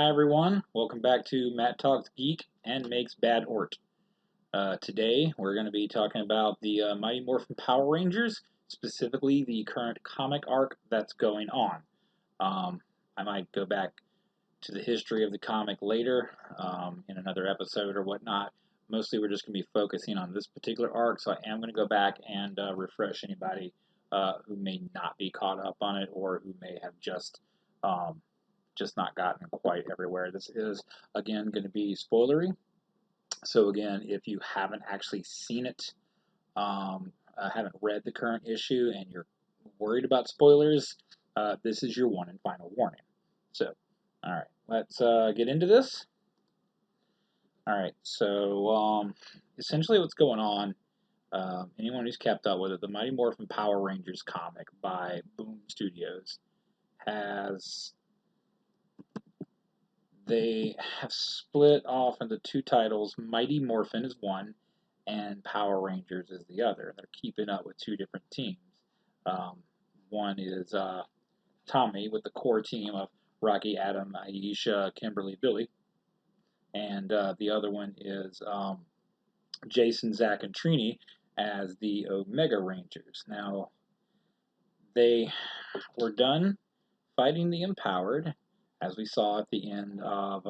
Hi everyone, welcome back to Matt Talks Geek and Makes Bad Ort. Today we're going to be talking about the Mighty Morphin Power Rangers, specifically the current comic arc that's going on. I might go back to the history of the comic later in another episode or whatnot. Mostly we're just going to be focusing on this particular arc, so I am going to go back and refresh anybody who may not be caught up on it or who may have just not gotten quite everywhere. This is, again, going to be spoilery. So, again, if you haven't actually seen it, haven't read the current issue, and you're worried about spoilers, this is your one and final warning. So, all right, let's get into this. All right, so essentially what's going on, anyone who's kept up with it, the Mighty Morphin Power Rangers comic by Boom Studios they have split off into two titles. Mighty Morphin is one, and Power Rangers is the other. They're keeping up with two different teams. One is Tommy with the core team of Rocky, Adam, Aisha, Kimberly, Billy. And the other one is Jason, Zach, and Trini as the Omega Rangers. Now, they were done fighting the Empowered, as we saw at the end of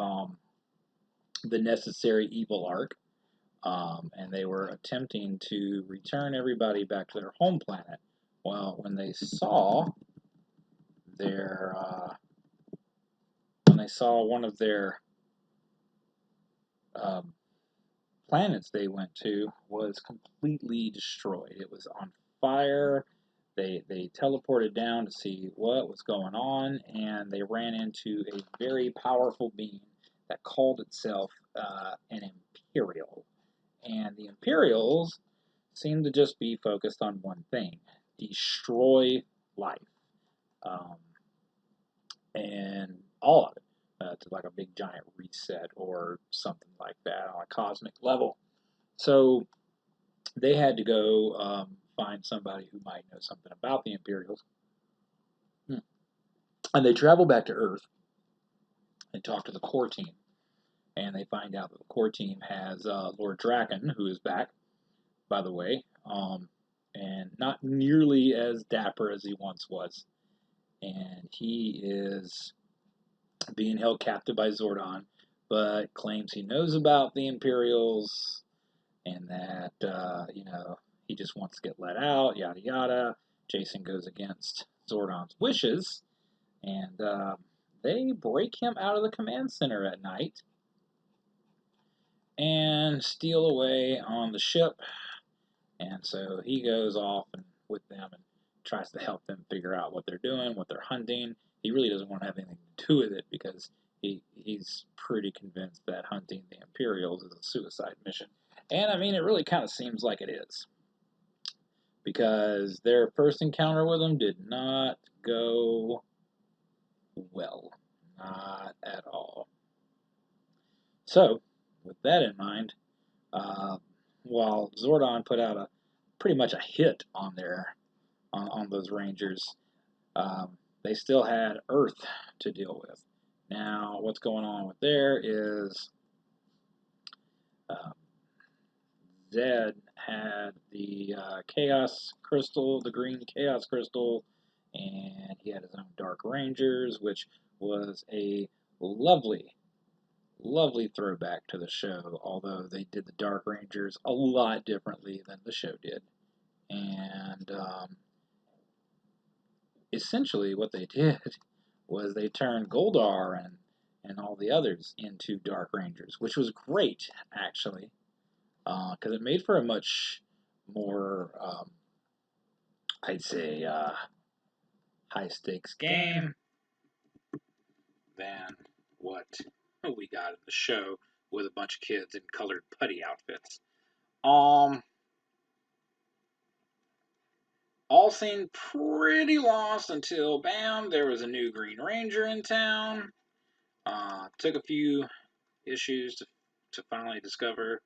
the Necessary Evil arc, and they were attempting to return everybody back to their home planet. Well, when they saw one of their planets they went to was completely destroyed. It was on fire. They teleported down to see what was going on, and they ran into a very powerful being that called itself an Imperial. And the Imperials seem to just be focused on one thing: destroy life. Um, and all of it. To like a big giant reset or something like that on a cosmic level. So they had to go find somebody who might know something about the Imperials. And they travel back to Earth and talk to the core team. And they find out that the core team has Lord Draken, who is back, by the way, and not nearly as dapper as he once was. And he is being held captive by Zordon, but claims he knows about the Imperials and that, he just wants to get let out, yada yada. Jason goes against Zordon's wishes, and they break him out of the command center at night and steal away on the ship. And so he goes off with them and tries to help them figure out what they're doing, what they're hunting. He really doesn't want to have anything to do with it because he's pretty convinced that hunting the Imperials is a suicide mission. And I mean, it really kind of seems like it is. Because their first encounter with them did not go well. Not at all. So, with that in mind, while Zordon put out pretty much a hit on those Rangers, they still had Earth to deal with. Now, what's going on with there is Zedd had the Chaos Crystal, the green Chaos Crystal, and he had his own Dark Rangers, which was a lovely, lovely throwback to the show, although they did the Dark Rangers a lot differently than the show did. And essentially what they did was they turned Goldar and all the others into Dark Rangers, which was great, actually, because it made for a much more, I'd say, high-stakes game than what we got in the show with a bunch of kids in colored putty outfits. All seemed pretty lost until, bam, there was a new Green Ranger in town. Took a few issues to finally discover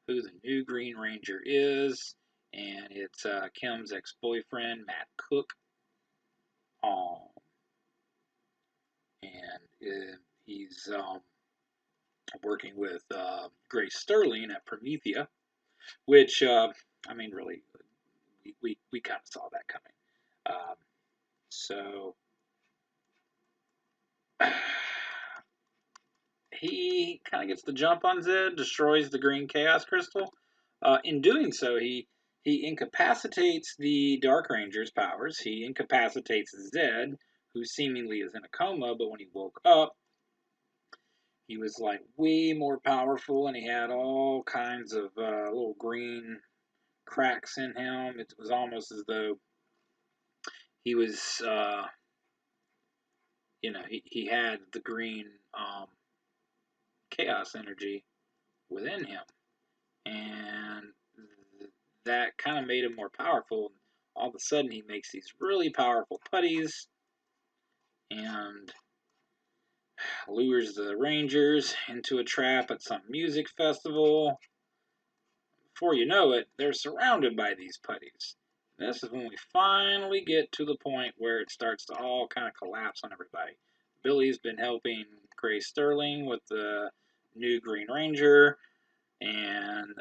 who the new Green Ranger is, and it's Kim's ex-boyfriend, Matt Cook. And He's working with Grace Sterling at Promethea, which I mean, really, we kind of saw that coming. So he kind of gets the jump on Zedd, destroys the green chaos crystal. In doing so, he incapacitates the Dark Ranger's powers. He incapacitates Zedd, who seemingly is in a coma, but when he woke up, he was like way more powerful, and he had all kinds of little green cracks in him. It was almost as though he was, he had the green chaos energy within him, and that kind of made him more powerful. All of a sudden, he makes these really powerful putties and lures the Rangers into a trap at some music festival. Before you know it, they're surrounded by these putties. This is when we finally get to the point where it starts to all kind of collapse on everybody. Billy's been helping Grace Sterling with the new Green Ranger, and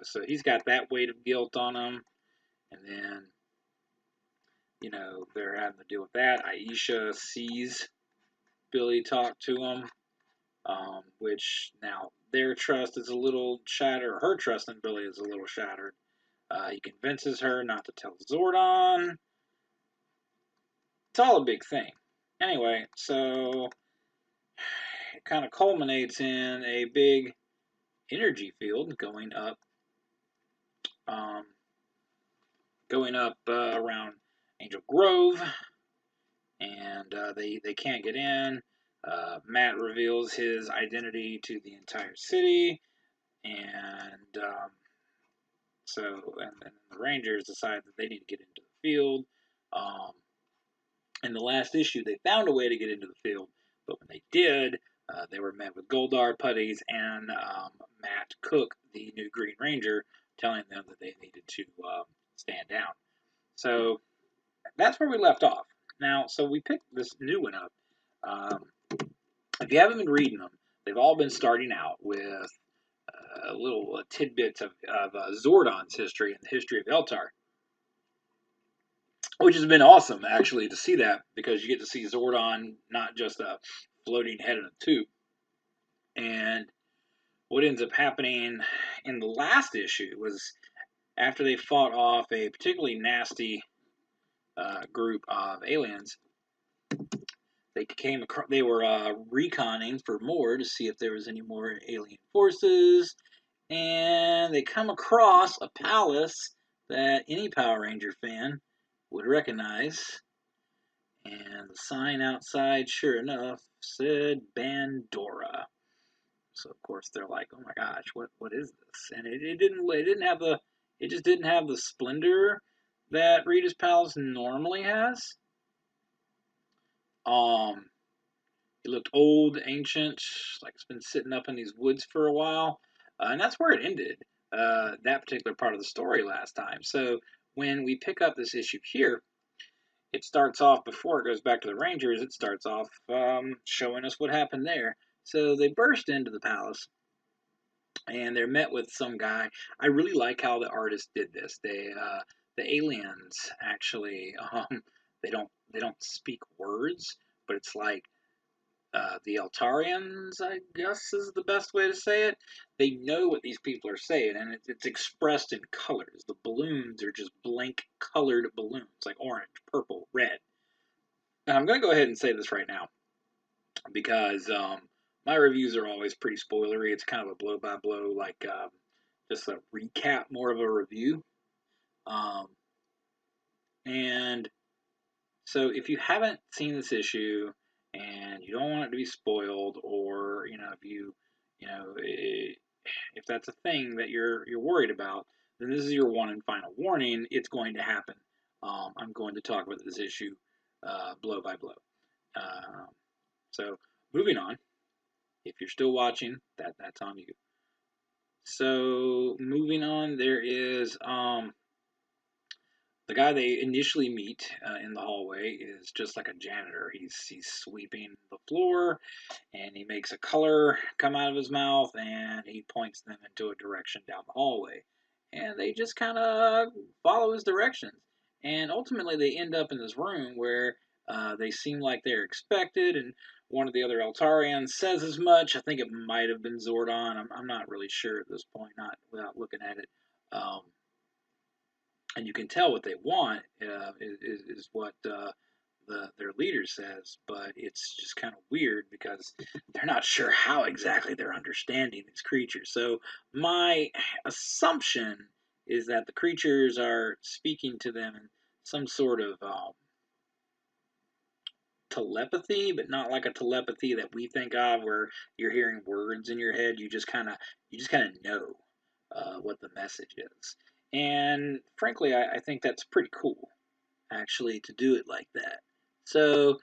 so he's got that weight of guilt on him, and then they're having to deal with that. Aisha sees Billy talk to him, which now their trust is a little shattered. Her trust in Billy is a little shattered. He convinces her not to tell Zordon. It's all a big thing. Anyway, so it kind of culminates in a big energy field going up around Angel Grove, and they can't get in. Matt reveals his identity to the entire city, and and the Rangers decide that they need to get into the field. In the last issue, they found a way to get into the field, but when they did, they were met with Goldar putties and Matt Cook, the new Green Ranger, telling them that they needed to stand down. So that's where we left off. Now, so we picked this new one up. If you haven't been reading them, they've all been starting out with little tidbits of Zordon's history and the history of Eltar, which has been awesome, actually, to see that, because you get to see Zordon, not just a floating head in a tube. And what ends up happening in the last issue was after they fought off a particularly nasty group of aliens, they were reconning for more to see if there was any more alien forces, and they come across a palace that any Power Ranger fan would recognize, and the sign outside, sure enough, said Bandora. So of course they're like, "Oh my gosh, what is this?" And it just didn't have the splendor that Rita's Palace normally has. It looked old, ancient, like it's been sitting up in these woods for a while, and that's where it ended. That particular part of the story last time. So when we pick up this issue here, it starts off before it goes back to the Rangers. It starts off showing us what happened there. So they burst into the palace, and they're met with some guy. I really like how the artist did this. The aliens actually they don't speak words, but it's like the Altarians, I guess, is the best way to say it. They know what these people are saying, and it's expressed in colors. The balloons are just blank colored balloons, like orange, purple, red. And I'm going to go ahead and say this right now, because my reviews are always pretty spoilery. It's kind of a blow by blow, like just a recap, more of a review. And so if you haven't seen this issue and you don't want it to be spoiled, or if that's a thing that you're worried about, then this is your one and final warning. It's going to happen. I'm going to talk about this issue blow by blow. So moving on. If you're still watching, that's on you. So moving on, there is The guy they initially meet in the hallway is just like a janitor. He's sweeping the floor, and he makes a color come out of his mouth, and he points them into a direction down the hallway, and they just kind of follow his directions, and ultimately they end up in this room where they seem like they're expected, and one of the other Altarians says as much. I think it might have been Zordon. I'm not really sure at this point, not without looking at it. Um, and you can tell what they want is what their leader says, but it's just kind of weird because they're not sure how exactly they're understanding these creatures. So my assumption is that the creatures are speaking to them in some sort of telepathy, but not like a telepathy that we think of, where you're hearing words in your head. You just kind of know what the message is. And frankly, I think that's pretty cool, actually, to do it like that. So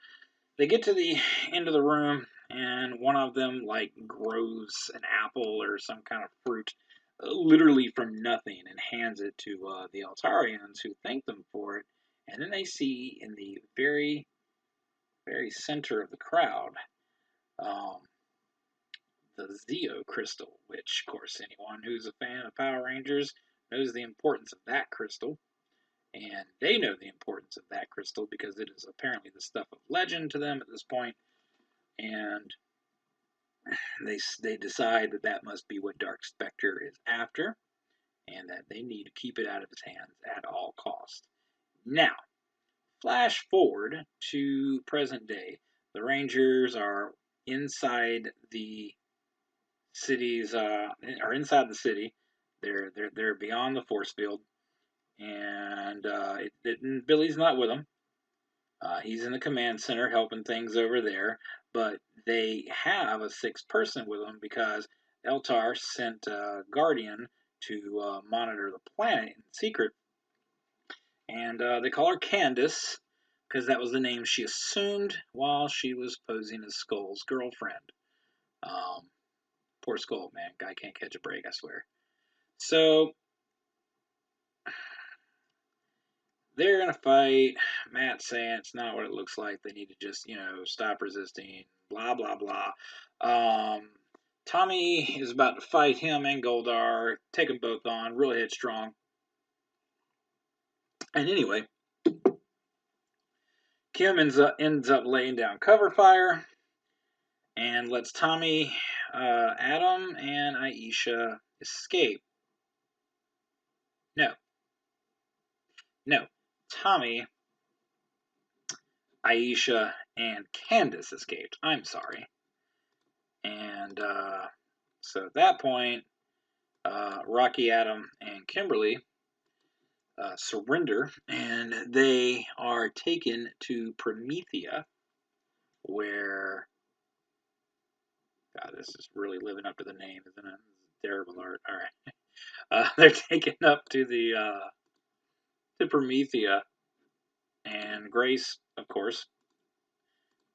they get to the end of the room, and one of them like grows an apple or some kind of fruit, literally from nothing, and hands it to the Altarians, who thank them for it. And then they see in the very, very center of the crowd um, the Zeo crystal, which, of course, anyone who's a fan of Power Rangers knows the importance of that crystal. And they know the importance of that crystal because it is apparently the stuff of legend to them at this point. And they decide that that must be what Dark Spectre is after, and that they need to keep it out of his hands at all costs. Now, flash forward to present day. The Rangers are inside the cities, are inside the city. They're beyond the force field, and Billy's not with them. He's in the command center helping things over there, but they have a sixth person with them because Eltar sent a Guardian to monitor the planet in secret, and they call her Candace because that was the name she assumed while she was posing as Skull's girlfriend. Um, Poor Skull, man, guy can't catch a break, I swear. So they're gonna fight. Matt's saying it's not what it looks like. They need to just, stop resisting. Blah blah blah. Um, Tommy is about to fight him and Goldar. Take them both on, real headstrong. And anyway, Kim ends up laying down cover fire and lets Tommy, Adam, and Aisha escape. No, no. Tommy, Aisha, and Candace escaped. I'm sorry. And so at that point, Rocky, Adam, and Kimberly surrender, and they are taken to Promethea, where, God, this is really living up to the name, isn't it? Terrible art. All right, they're taken up to Promethea, and Grace, of course,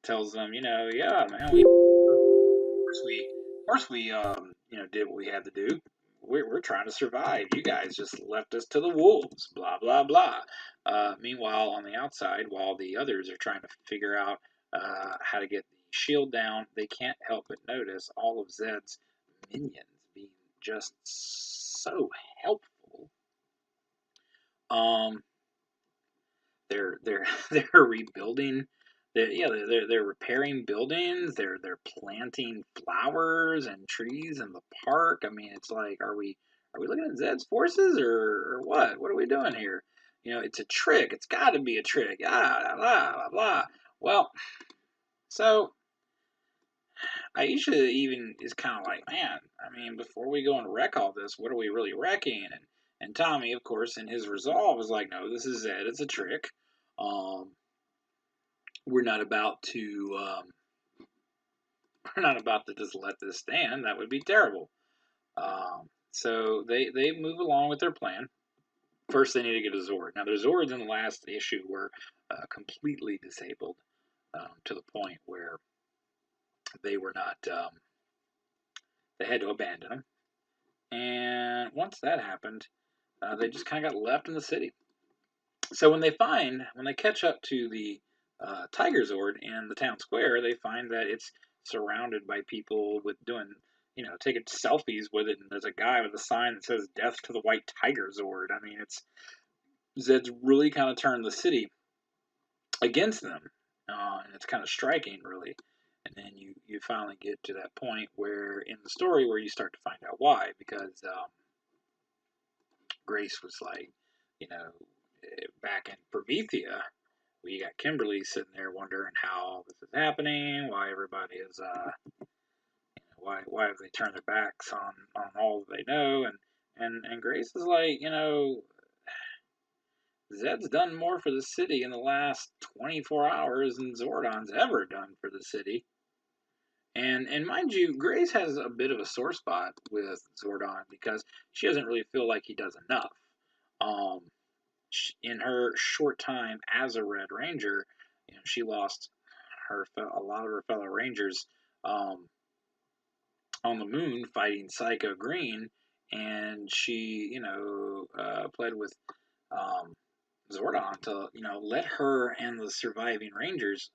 tells them, yeah, man, we did what we had to do. We're trying to survive. You guys just left us to the wolves. Blah blah blah. Meanwhile, on the outside, while the others are trying to figure out how to get the shield down, they can't help but notice all of Zedd's minions being just so helpful. Um, they're they're rebuilding. They're repairing buildings. They're planting flowers and trees in the park. I mean, it's like, are we looking at Zed's forces, or what? What are we doing here? It's a trick. It's got to be a trick. Ah, blah blah blah. Well, so Aisha even is kind of like, man. I mean, before we go and wreck all this, what are we really wrecking? And Tommy, of course, in his resolve, is like, no, this is Zedd. It's a trick. Um, we're not about to we're not about to just let this stand. That would be terrible. So they move along with their plan. First, they need to get a Zord. Now, their Zords in the last issue were completely disabled to the point where they were not. They had to abandon them. And once that happened, they just kind of got left in the city. So when they catch up to the Tiger Zord in the town square, they find that it's surrounded by people with taking selfies with it, and there's a guy with a sign that says "Death to the White Tiger Zord." I mean, it's Zed's really kind of turned the city against them, and it's kind of striking, really. And then you finally get to that point where in the story where you start to find out why, because Grace was like, back in Promethea, we got Kimberly sitting there wondering how this is happening, why everybody is, why have they turned their backs on all that they know, and Grace is like, Zed's done more for the city in the last 24 hours than Zordon's ever done for the city. And mind you, Grace has a bit of a sore spot with Zordon because she doesn't really feel like he does enough. Um, in her short time as a Red Ranger, she lost a lot of her fellow Rangers um, on the moon fighting Psycho Green, and she, pled with um, Zordon to, let her and the surviving Rangers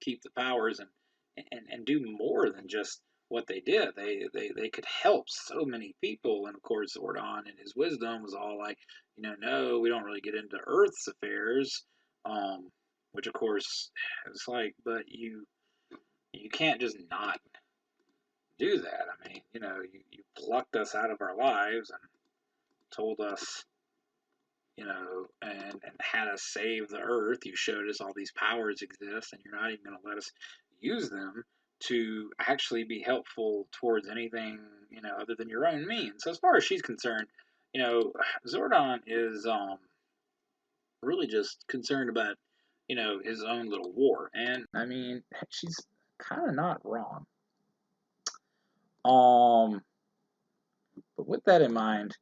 keep the powers and do more than just what they did. They could help so many people, and of course Zordon in his wisdom was all like, no, we don't really get into Earth's affairs, which of course it's like, but you can't just not do that. I mean, you plucked us out of our lives and told us, and had us save the Earth. You showed us all these powers exist, and you're not even going to let us use them to actually be helpful towards anything, other than your own means. So as far as she's concerned, Zordon is really just concerned about, his own little war. And I mean, she's kind of not wrong. But with that in mind,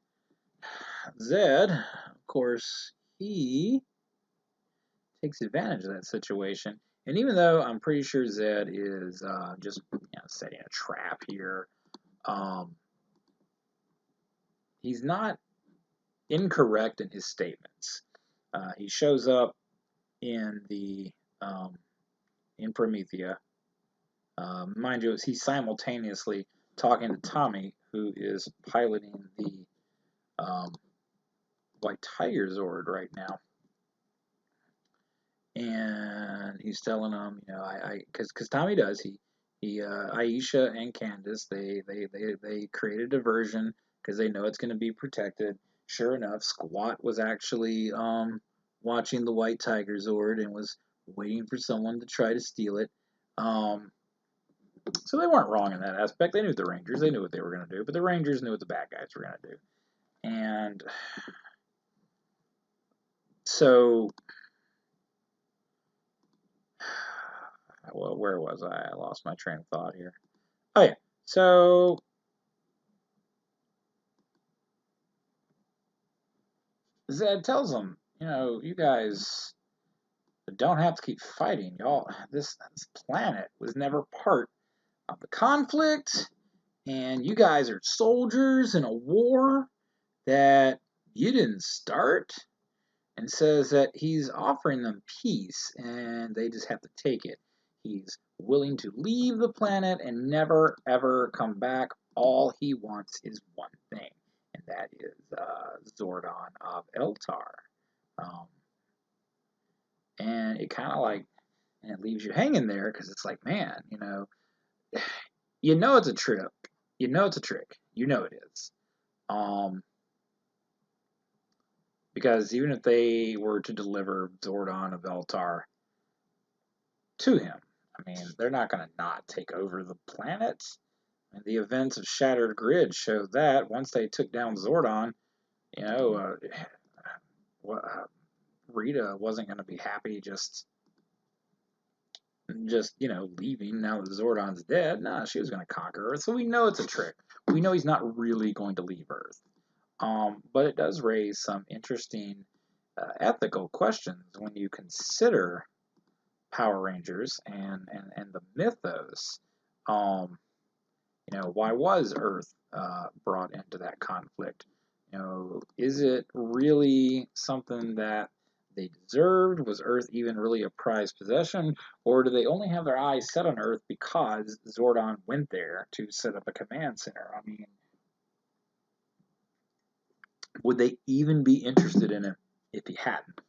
Zedd, of course, he takes advantage of that situation. And even though I'm pretty sure Zedd is just setting a trap here, um, he's not incorrect in his statements. He shows up in the in Promethea. Mind you, he's simultaneously talking to Tommy, who is piloting the White Tiger Zord right now. And he's telling them, because Tommy does, Aisha and Candace, they create a diversion because they know it's going to be protected. Sure enough, Squat was actually watching the White Tiger Zord and was waiting for someone to try to steal it. So they weren't wrong in that aspect. They knew the Rangers, they knew what they were going to do, but the Rangers knew what the bad guys were going to do. And so, well, where was I? I lost my train of thought here. Oh yeah, so Zedd tells them, you guys don't have to keep fighting, y'all. This planet was never part of the conflict, and you guys are soldiers in a war that you didn't start. And says that he's offering them peace, and they just have to take it. He's willing to leave the planet and never ever come back. All he wants is one thing, and that is Zordon of Eltar. Um, and it kind of like, and it leaves you hanging there because it's like, man, it's a trick. You know it's a trick. You know it is. Because even if they were to deliver Zordon of Eltar to him, I mean, they're not going to not take over the planet. And the events of Shattered Grid showed that once they took down Zordon, you know, Rita wasn't going to be happy just leaving now that Zordon's dead. Nah, she was going to conquer Earth. So we know it's a trick. We know he's not really going to leave Earth. But it does raise some interesting ethical questions when you consider Power Rangers and the mythos. Why was Earth brought into that conflict? Is it really something that they deserved? Was Earth even really a prized possession? Or do they only have their eyes set on Earth because Zordon went there to set up a command center? I mean, would they even be interested in him if he hadn't?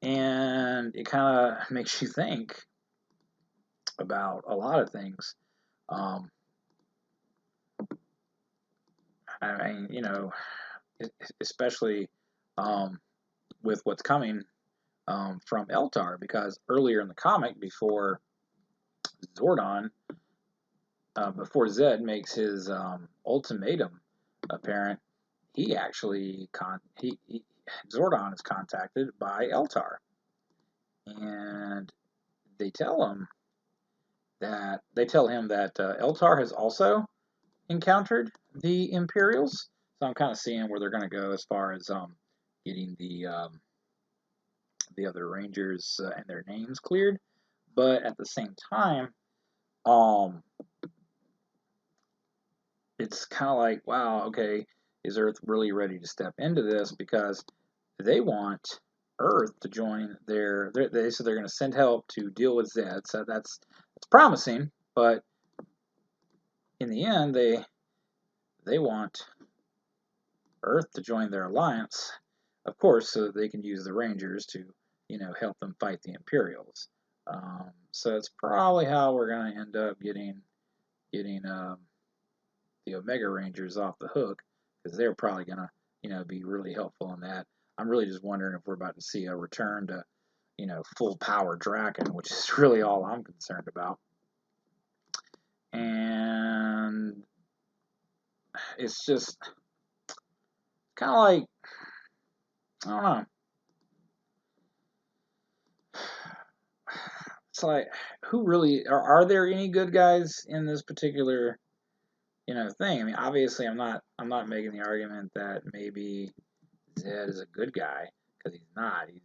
And it kind of makes you think about a lot of things. Um, I mean, especially um, with what's coming from Eltar, because earlier in the comic, Zordon, before Zedd makes his ultimatum apparent, he actually Zordon is contacted by Eltar, and they tell him that Eltar has also encountered the Imperials. So I'm kind of seeing where they're going to go as far as getting the other Rangers and their names cleared. But at the same time, um, it's kind of like, wow, okay, is Earth really ready to step into this? Because they want Earth to join they said they're going to send help to deal with Zed. So that's promising, but in the end, they want Earth to join their alliance, of course, so that they can use the Rangers to, help them fight the Imperials. So it's probably how we're going to end up getting the Omega Rangers off the hook, because they're probably going to, be really helpful in that. I'm really just wondering if we're about to see a return to, full power Draken, which is really all I'm concerned about. And it's just kind of like, I don't know. It's like, who really are there any good guys in this particular thing? I mean, obviously, I'm not making the argument that maybe Zedd is a good guy, because he's not. He's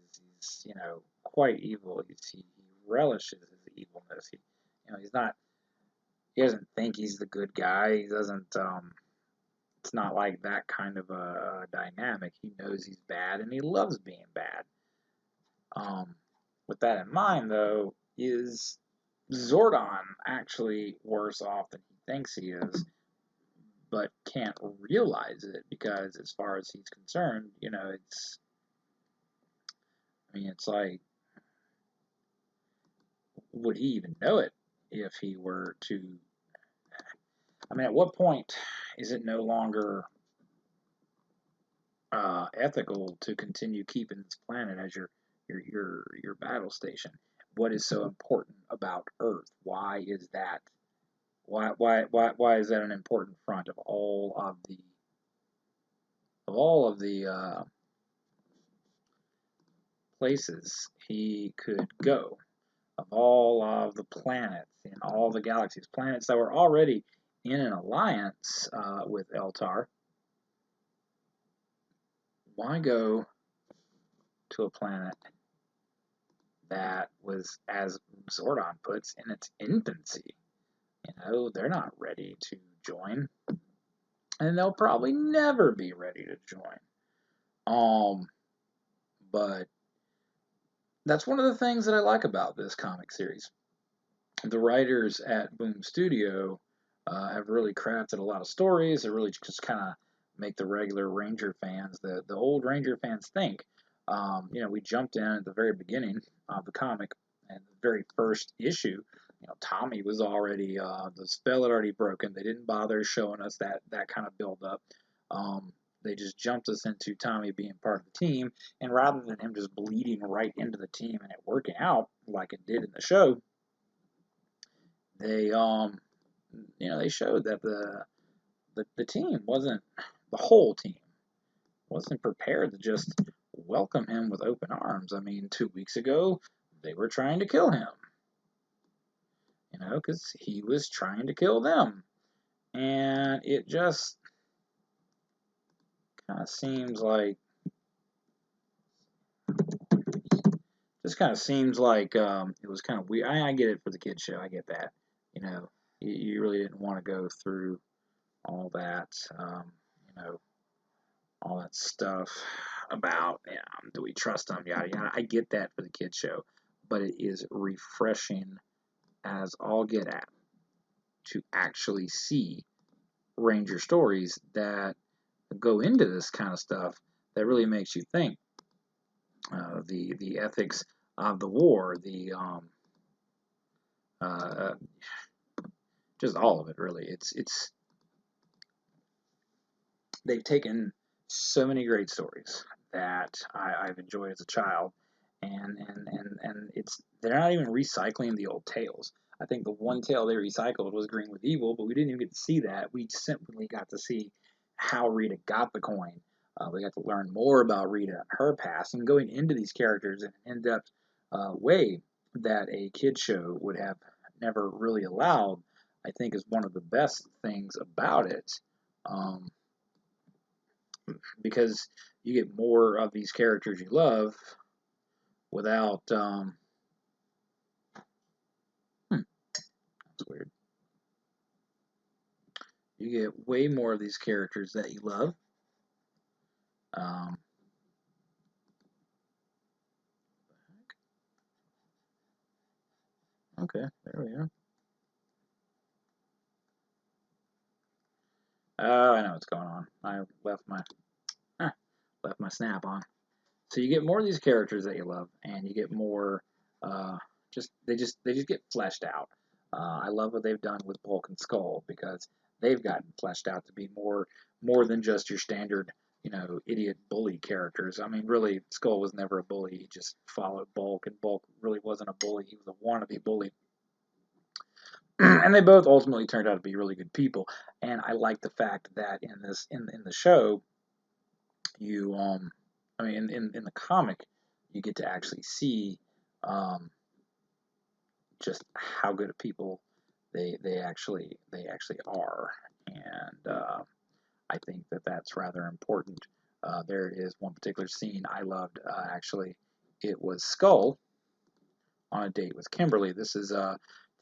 quite evil. He relishes his evilness. He's not. He doesn't think he's the good guy. He doesn't. It's not like that kind of a dynamic. He knows he's bad, and he loves being bad. Um, with that in mind, though, is Zordon actually worse off than he thinks he is, but can't realize it because, as far as he's concerned, it's. I mean, it's like, would he even know it if he were to? I mean, at what point is it no longer ethical to continue keeping this planet as your battle station? What is so important about Earth? Why is that? Why is that an important front of all of the places he could go, of all of the planets in all the galaxies, planets that were already in an alliance with Eltar? Why go to a planet that was, as Zordon puts, in its infancy? They're not ready to join, and they'll probably never be ready to join. But that's one of the things that I like about this comic series. The writers at Boom Studio have really crafted a lot of stories that really just kind of make the regular Ranger fans, the old Ranger fans, think. We jumped in at the very beginning of the comic, and the very first issue. Tommy was already the spell had already broken. They didn't bother showing us that kind of build up. They just jumped us into Tommy being part of the team, and rather than him just bleeding right into the team and it working out like it did in the show, they they showed that the team wasn't the whole team wasn't prepared to just welcome him with open arms. I mean, 2 weeks ago they were trying to kill him, because he was trying to kill them, and it kind of seems like it was kind of weird. I get it for the kids show. I get that. You really didn't want to go through all that. all that stuff about, do we trust them, yada yada. I get that for the kids show, but it is refreshing as all get at to actually see Ranger stories that go into this kind of stuff that really makes you think. The ethics of the war, the uh, just all of it really. It's they've taken so many great stories that I've enjoyed as a child, and it's they're not even recycling the old tales. I think the one tale they recycled was Green with Evil, but we didn't even get to see that. We simply got to see how Rita got the coin. We got to learn more about Rita and her past, and going into these characters in an in-depth way that a kid show would have never really allowed. I think is one of the best things about it. Um, because you get more of these characters you love without that's weird. You get way more of these characters that you love. Um, okay, there we are. Oh, I know what's going on. I left my snap on. So you get more of these characters that you love, and you get more. Uh, they just get fleshed out. I love what they've done with Bulk and Skull because they've gotten fleshed out to be more than just your standard, idiot bully characters. I mean, really, Skull was never a bully. He just followed Bulk, and Bulk really wasn't a bully. He was a wannabe bully. And they both ultimately turned out to be really good people. And I like the fact that in the show, you I mean in the comic you get to actually see um just how good of people they actually are, and I think that that's rather important. There is one particular scene I loved, actually. It was Skull on a date with Kimberly. This is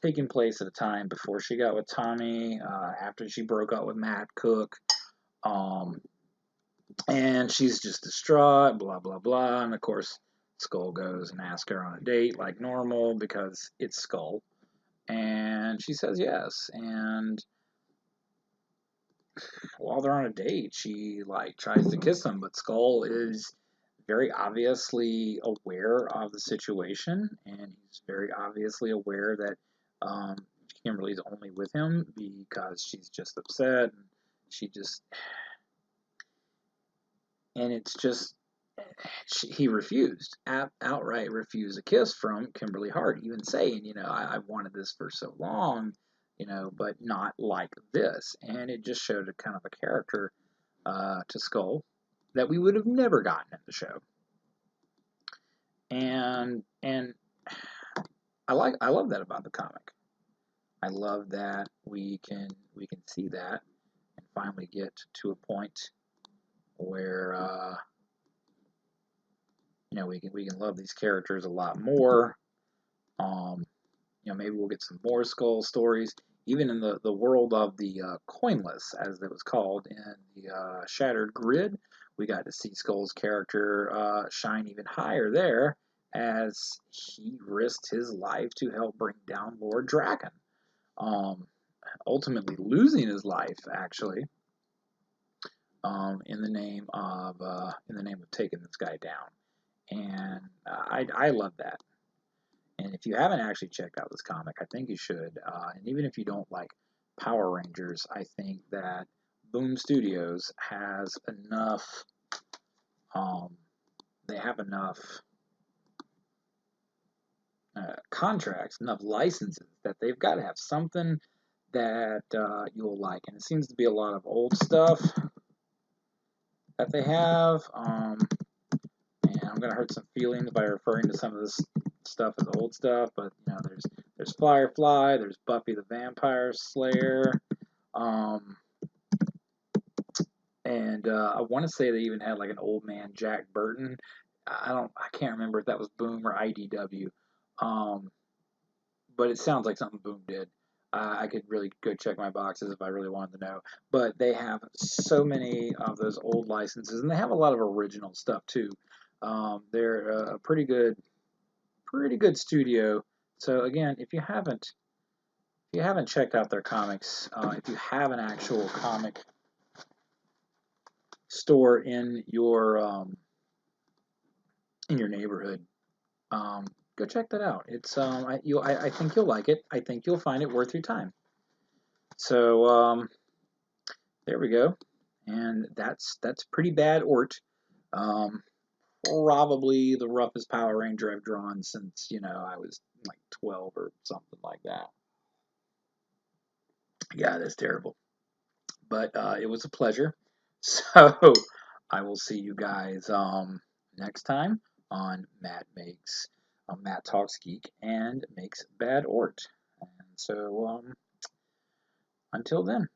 taking place at a time before she got with Tommy, after she broke up with Matt Cook. um And she's just distraught, blah, blah, blah. And of course, Skull goes and asks her on a date like normal because it's Skull. And she says yes. And while they're on a date, she like tries to kiss him, but Skull is very obviously aware of the situation, and he's very obviously aware that um, Kimberly's only with him because she's just upset. And she just and it's just he refused, outright refused a kiss from Kimberly Hart, even saying, I've wanted this for so long, but not like this. And it just showed a kind of a character to Skull that we would have never gotten in the show. And I love that about the comic. I love that we can see that and finally get to a point where we can love these characters a lot more. Um, maybe we'll get some more Skull stories, even in the world of the Coinless, as it was called in the Shattered Grid. We got to see Skull's character shine even higher there, as he risked his life to help bring down Lord Draken. Um, Ultimately losing his life, actually, in the name of taking this guy down. And I love that. And if you haven't actually checked out this comic, I think you should. And even if you don't like Power Rangers, I think that Boom Studios has enough. Um, they have enough contracts, enough licenses that they've got to have something that you'll like. And it seems to be a lot of old stuff that they have. And I'm gonna hurt some feelings by referring to some of this stuff as old stuff, but there's Firefly, there's Buffy the Vampire Slayer, um, and I want to say they even had like an old man Jack Burton. I can't remember if that was Boom or IDW, um, but it sounds like something Boom did. I could really go check my boxes if I really wanted to know. But they have so many of those old licenses, and they have a lot of original stuff too. They're a pretty good studio. So again, if you haven't checked out their comics, if you have an actual comic store in your neighborhood, um, go check that out. It's I think you'll like it. I think you'll find it worth your time. So there we go, and that's pretty bad Ort. Um, Probably the roughest Power Ranger I've drawn since I was like 12 or something like that. Yeah, that's terrible. But it was a pleasure. So I will see you guys next time on Matt Talks Geek and makes bad Ort. And so until then.